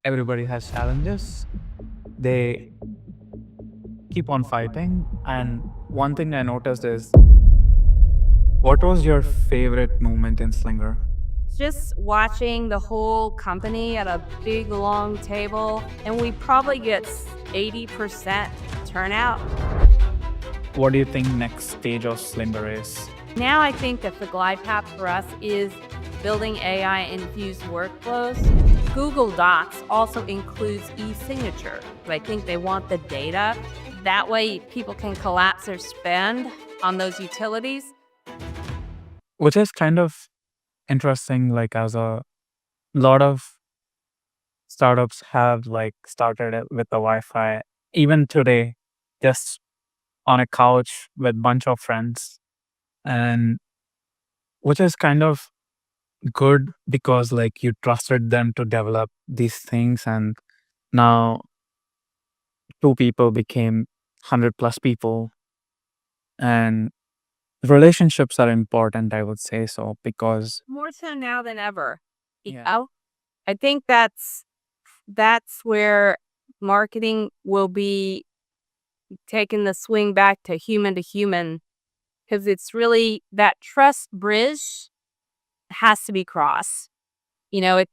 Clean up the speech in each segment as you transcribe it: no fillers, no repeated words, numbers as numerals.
Everybody has challenges. They keep on fighting. And one thing I noticed is, what was your favorite moment in Slinger? Just watching the whole company at a big long table, and we probably get 80% turnout. What do you think next stage of Slinger is? Now I think that the glide path for us is building AI-infused workflows. Google Docs also includes e-signature. I think they want the data. That way people can collapse their spend on those utilities. Which is kind of interesting, like as a lot of startups have like started it with the Wi-Fi. Even today, just on a couch with bunch of friends, and which is kind of good because like you trusted them to develop these things, and now two people became 100 plus people, and relationships are important, I would say so, because More so now than ever. yeah, Oh, I think that's where marketing will be taking the swing back to human because it's really that trust bridge has to be crossed. It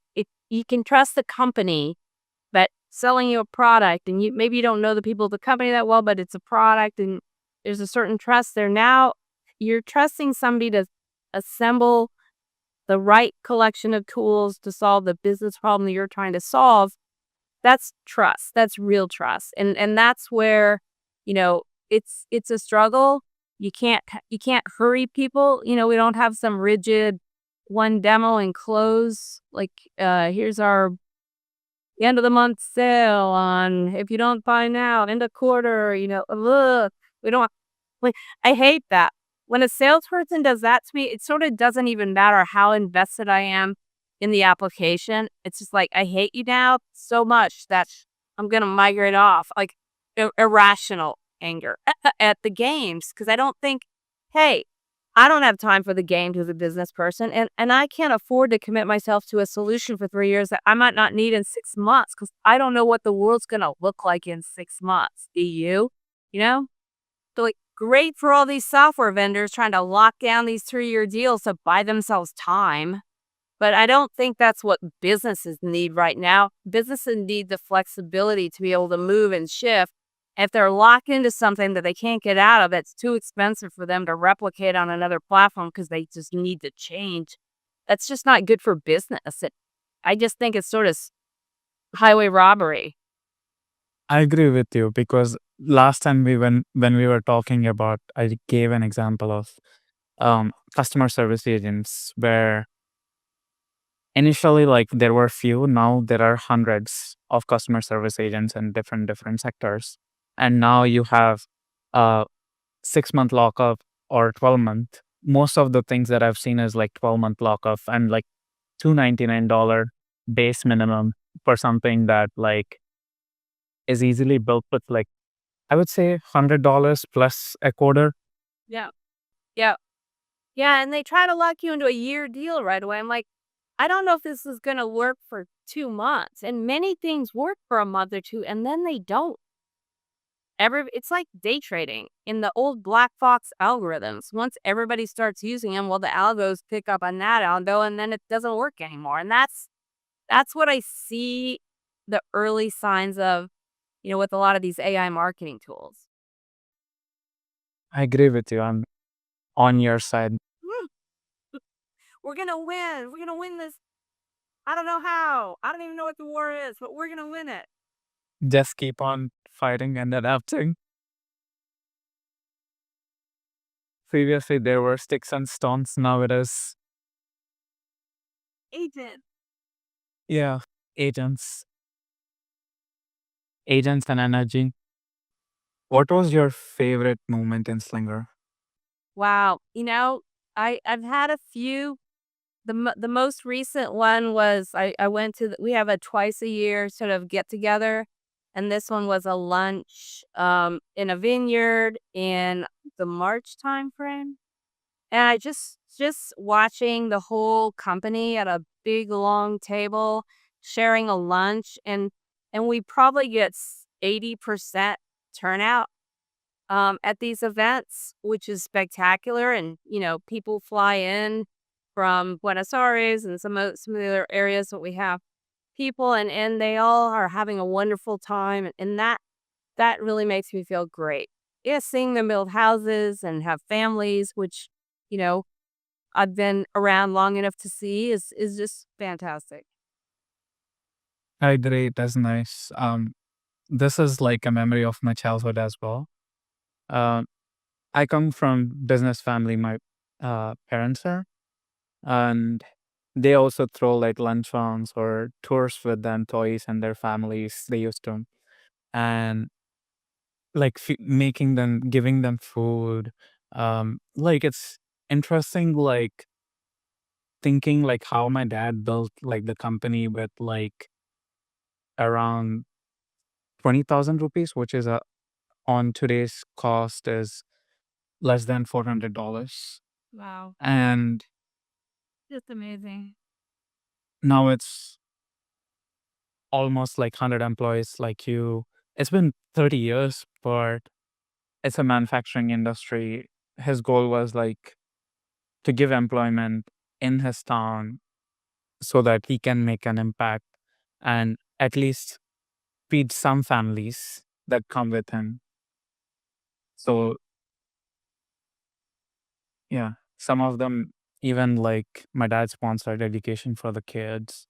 you can trust the company that selling you a product, and maybe you don't know the people at the company that well, but it's a product and there's a certain trust there. Now you're trusting somebody to assemble the right collection of tools to solve the business problem that you're trying to solve. That's trust. That's real trust. And that's where, you know, it's a struggle. You can't hurry people. We don't have some rigid one demo and close. Like here's our end of the month sale on if you don't buy now, end of quarter, ugh, we don't like I hate that. When a salesperson does that to me, it sort of doesn't even matter how invested I am in the application. It's just like, I hate you now so much that I'm going to migrate off, like irrational anger at the games. Cause I don't think, hey, I don't have time for the games as a business person. And I can't afford to commit myself to a solution for 3 years that I might not need in 6 months. Cause I don't know what the world's going to look like in 6 months. Do you? You know? So, like, great for all these software vendors trying to lock down these 3-year deals to buy themselves time. But I don't think that's what businesses need right now. Businesses need the flexibility to be able to move and shift. If they're locked into something that they can't get out of, it's too expensive for them to replicate on another platform because they just need to change. That's just not good for business. I just think it's sort of highway robbery. I agree with you because last time when we were talking about, I gave an example of customer service agents where initially like there were few, now there are hundreds of customer service agents in different sectors, and now you have a 6 month lockup or 12 month. Most of the things that I've seen is like 12-month lockup and like $299 base minimum for something that like is easily built with like, I would say $100 plus a quarter. Yeah. Yeah. Yeah. And they try to lock you into a year deal right away. I'm like, I don't know if this is going to work for 2 months. And many things work for a month or two, and then they don't. It's like day trading in the old black box algorithms. Once everybody starts using them, well, the algos pick up on that algo, and then it doesn't work anymore. And that's what I see the early signs of, with a lot of these AI marketing tools. I agree with you. I'm on your side. "Hmm, We're gonna win. We're gonna win this. I don't know how. I don't even know what the war is, but we're gonna win it." Just keep on fighting and adapting. Previously, there were sticks and stones. Now it is, Agent. yeah, agents, agents and energy. What was your favorite moment in Slinger? Wow. I've had a few. The most recent one was I went to we have a twice a year sort of get together, and this one was a lunch in a vineyard in the March time frame. And I just watching the whole company at a big long table, sharing a lunch, and we probably get 80% turnout at these events, which is spectacular. And people fly in from Buenos Aires and some of the other areas that we have people, and they all are having a wonderful time, and that really makes me feel great. Yeah, seeing them build houses and have families, which you know I've been around long enough to see, is just fantastic. I agree. That's nice. This is like a memory of my childhood as well. Uh, I come from business family. My parents are, and they also throw like lunch rounds or tours with the employees and their families. They used to, and like making them, giving them food. Like it's interesting. Like thinking like how my dad built like the company with like around 20,000 rupees, which is on today's cost is less than $400. Wow, And just amazing. now it's almost like 100 employees like you. It's been 30 years, but it's a manufacturing industry. His goal was like to give employment in his town so that he can make an impact and at least feed some families that come with him. So, yeah, some of them even like my dad sponsored education for the kids.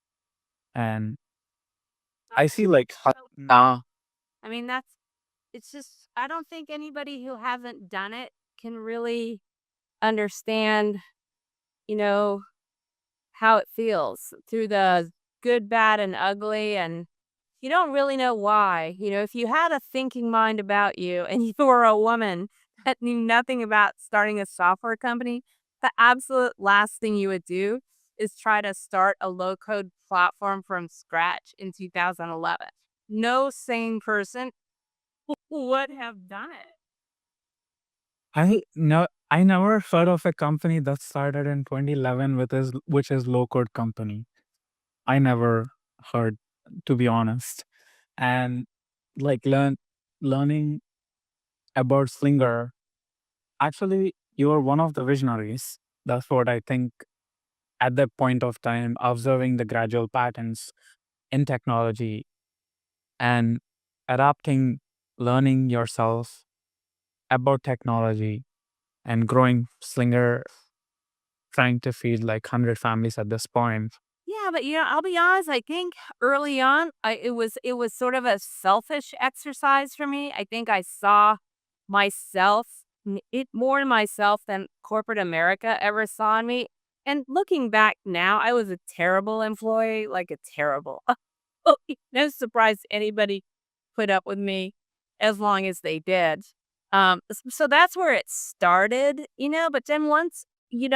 And I Oh, see like so now. I mean, it's just I don't think anybody who hasn't done it can really understand, you know, how it feels through the good, bad, and ugly, and you don't really know why. If you had a thinking mind about you and you were a woman that knew nothing about starting a software company, the absolute last thing you would do is try to start a low code platform from scratch in 2011. No sane person would have done it. I never heard of a company that started in 2011 with is which is low code company. I never heard, to be honest. And like learning about Slinger, actually you are one of the visionaries. That's what I think at that point of time, observing the gradual patterns in technology and adapting, learning yourself about technology and growing Slinger, trying to feed like 100 families at this point. Yeah, but I'll be honest. I think early on, it was sort of a selfish exercise for me. I think I saw myself, it more in myself than corporate America ever saw in me. And looking back now, I was a terrible employee, like a terrible. No surprise anybody put up with me as long as they did. So that's where it started. But then once you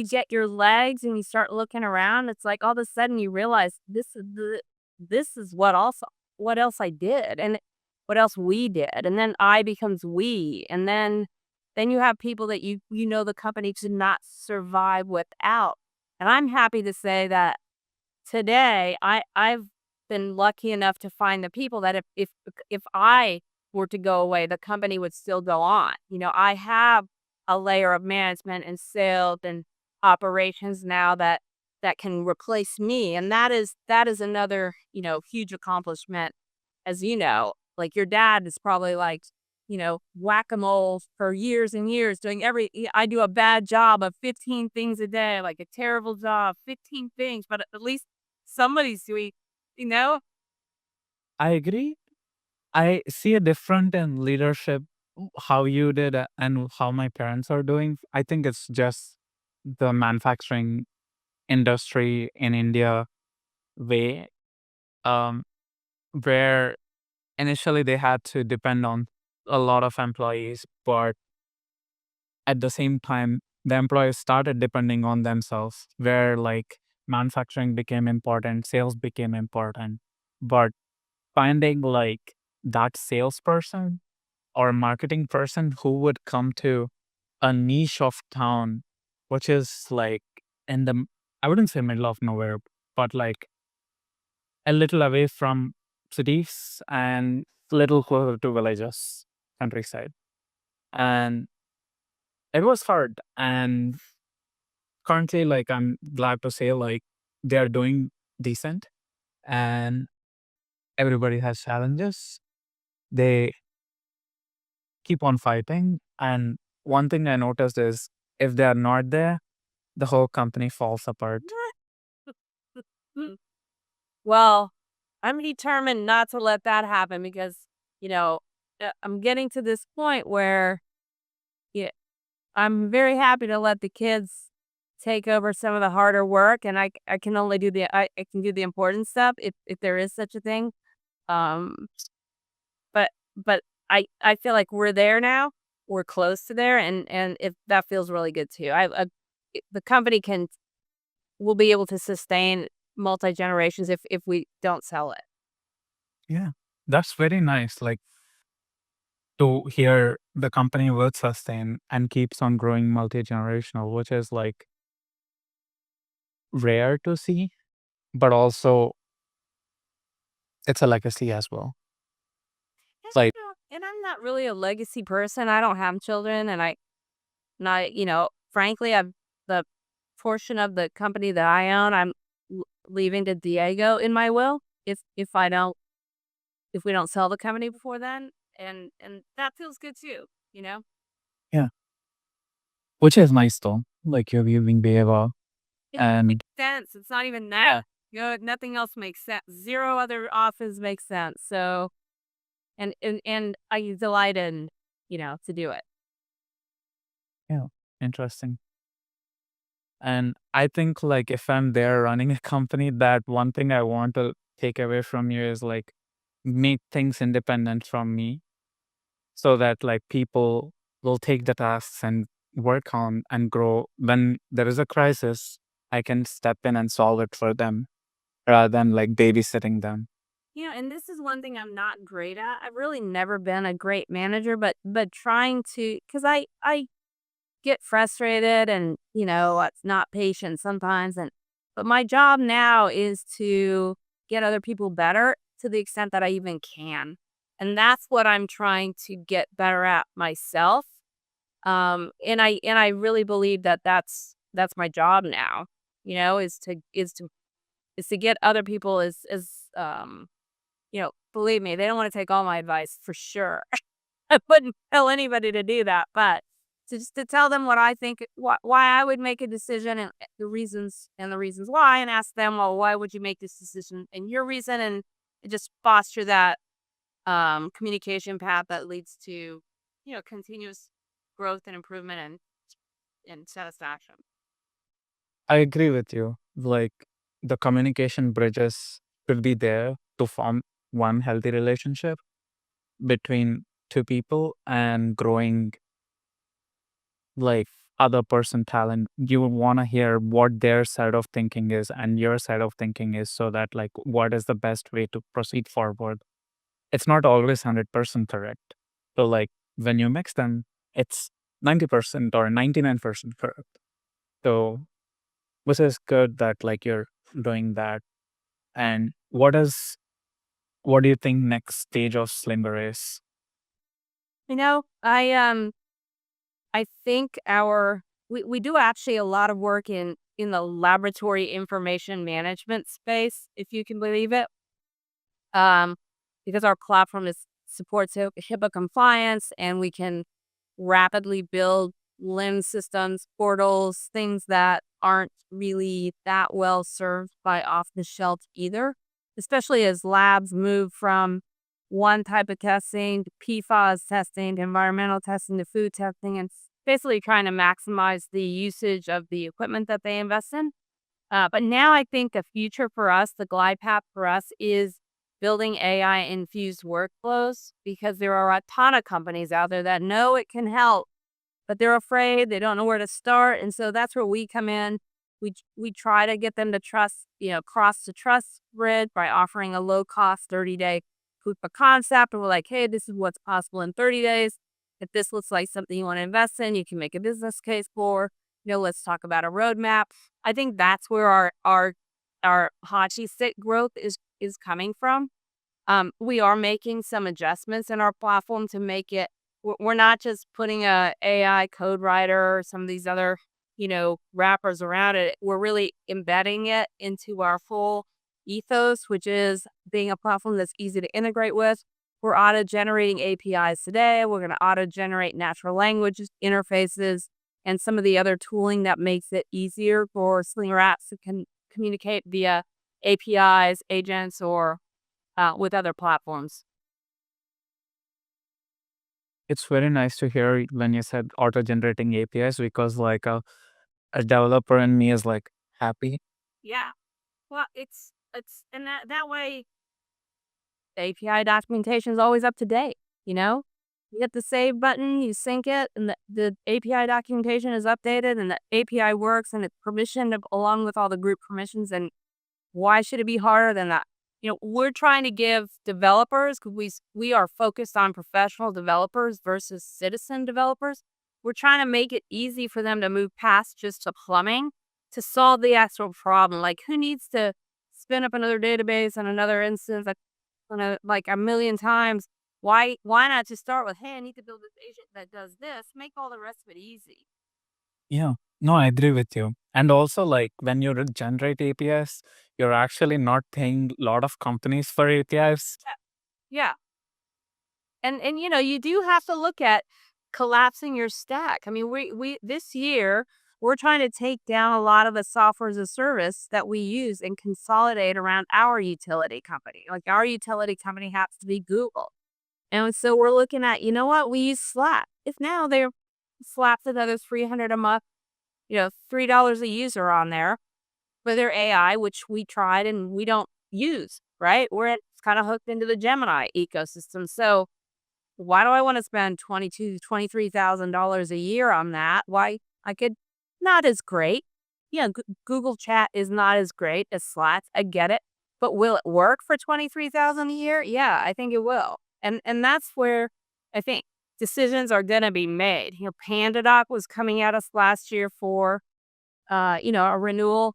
get your legs and you start looking around, it's like all of a sudden you realize this is what else I did, and what else we did, and then I becomes we, and then you have people that the company could not survive without. And I'm happy to say that today, I've been lucky enough to find the people that if I were to go away, the company would still go on. I have a layer of management and sales and operations now that can replace me, and that is another huge accomplishment. As you know, like your dad is probably like whack-a-mole for years and years doing I do a bad job of 15 things a day, like a terrible job, 15 things, but at least somebody's doing, you know? I agree. I see a different in leadership, how you did and how my parents are doing. I think it's just the manufacturing industry in India way, um, where initially they had to depend on a lot of employees, but at the same time, the employees started depending on themselves, where like manufacturing became important, sales became important. But finding like that salesperson or marketing person who would come to a niche of town, which is like in the, I wouldn't say middle of nowhere, but like a little away from cities and little closer to villages, countryside. And it was hard. And currently, like, I'm glad to say, like, they are doing decent and everybody has challenges. They keep on fighting. And one thing I noticed is if they are not there, the whole company falls apart. Mm. Well, I'm determined not to let that happen because, you know, I'm getting to this point where yeah, I'm very happy to let the kids take over some of the harder work, and I can only do I can do the important stuff if there is such a thing. Um, but I feel like we're there now. We're close to there, and if that feels really good too. The company will be able to sustain multi generations if we don't sell it. Yeah. That's very nice. Like to hear the company will sustain and keeps on growing multi-generational, which is like rare to see, but also it's a legacy as well. Like, And I'm not really a legacy person. I don't have children, and not frankly, I've the portion of the company that I own, I'm leaving to Diego in my will if we don't sell the company before then, and that feels good too, you know? yeah, which is nice though. Like you're giving behavior It and makes sense. It's not even that. Nothing else makes sense. Zero other offers make sense. So, and I delight in, to do it. yeah, interesting. And I think like if I'm there running a company, that one thing I want to take away from you is like make things independent from me so that like people will take the tasks and work on and grow. When there is a crisis, I can step in and solve it for them rather than like babysitting them. And this is one thing I'm not great at. I've really never been a great manager, but trying to, because I get frustrated and it's not patient sometimes, but my job now is to get other people better to the extent that I even can, and that's what I'm trying to get better at myself. And I really believe that that's my job now. Is to get other people believe me, they don't want to take all my advice for sure. I wouldn't tell anybody to do that, but just to tell them what I think, why I would make a decision, and the reasons why, and ask them, well, why would you make this decision and your reason, and just foster that communication path that leads to continuous growth and improvement and satisfaction. I agree with you. Like the communication bridges should be there to form one healthy relationship between two people and growing like other person talent. You want to hear what their side of thinking is and your side of thinking is so that like what is the best way to proceed forward. It's not always 100% correct. So like when you mix them, it's 90% or 99% correct. So which is good that like you're doing that. And what do you think next stage of Slimber is? I think we do actually a lot of work in the laboratory information management space, if you can believe it. Um, because our platform supports HIPAA compliance, and we can rapidly build LIMS systems, portals, things that aren't really that well served by off the shelf either, especially as labs move from one type of testing to PFAS testing to environmental testing to food testing, and basically trying to maximize the usage of the equipment that they invest in. But now I think the future for us, the glide path for us, is building AI-infused workflows, because there are a ton of companies out there that know it can help, but they're afraid, they don't know where to start, and so that's where we come in. We try to get them to cross the trust bridge by offering a low-cost 30-day proof of concept, and we're like, "Hey, this is what's possible in 30 days. If this looks like something you wanna invest in, you can make a business case for, let's talk about a roadmap." I think that's where our hockey stick growth is coming from. We are making some adjustments in our platform to make it. We're not just putting a AI code writer or some of these other, wrappers around it. We're really embedding it into our full ethos, which is being a platform that's easy to integrate with. We're auto generating APIs today. We're going to auto generate natural language interfaces and some of the other tooling that makes it easier for Slinger apps to communicate via APIs, agents, or with other platforms. It's very nice to hear when you said auto-generating APIs because like a developer in me is like happy. Yeah. Well, it's and that way the API documentation is always up to date, you know? You hit the save button, you sync it, and the API documentation is updated and the API works and it's permissioned along with all the group permissions. And why should it be harder than that? We're trying to give developers, because we are focused on professional developers versus citizen developers. We're trying to make it easy for them to move past just the plumbing to solve the actual problem. Like, who needs to spin up another database and another instance like a million times? Why not just start with, hey, I need to build this agent that does this, make all the rest of it easy. Yeah. No, I agree with you. And also, like when you generate APIs, you're actually not paying a lot of companies for APIs. Yeah. And you do have to look at collapsing your stack. I mean, we this year we're trying to take down a lot of the software as a service that we use and consolidate around our utility company. Like, our utility company happens to be Google. And so we're looking at, what? We use Slack. If now they're slapped another 300 a month, $3 a user on there for their AI, which we tried and we don't use, right? We're kind of hooked into the Gemini ecosystem. So why do I want to spend $23,000 a year on that? Why I could not as great. Yeah, Google Chat is not as great as Slack. I get it, but will it work for 23,000 a year? Yeah, I think it will. And that's where I think decisions are going to be made. PandaDoc was coming at us last year for a renewal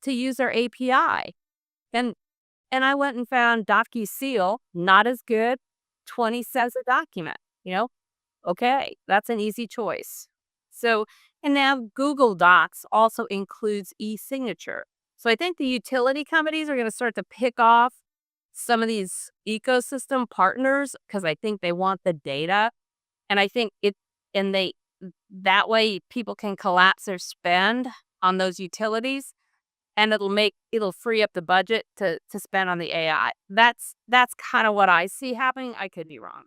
to use our API. And and I went and found DocuSeal, not as good, 20 cents a document, you know? Okay, that's an easy choice. So, and now Google Docs also includes e-signature. So I think the utility companies are going to start to pick off some of these ecosystem partners because I think they want the data. And I think and they, that way people can collapse their spend on those utilities and it'll free up the budget to spend on the AI. That's kind of what I see happening. I could be wrong.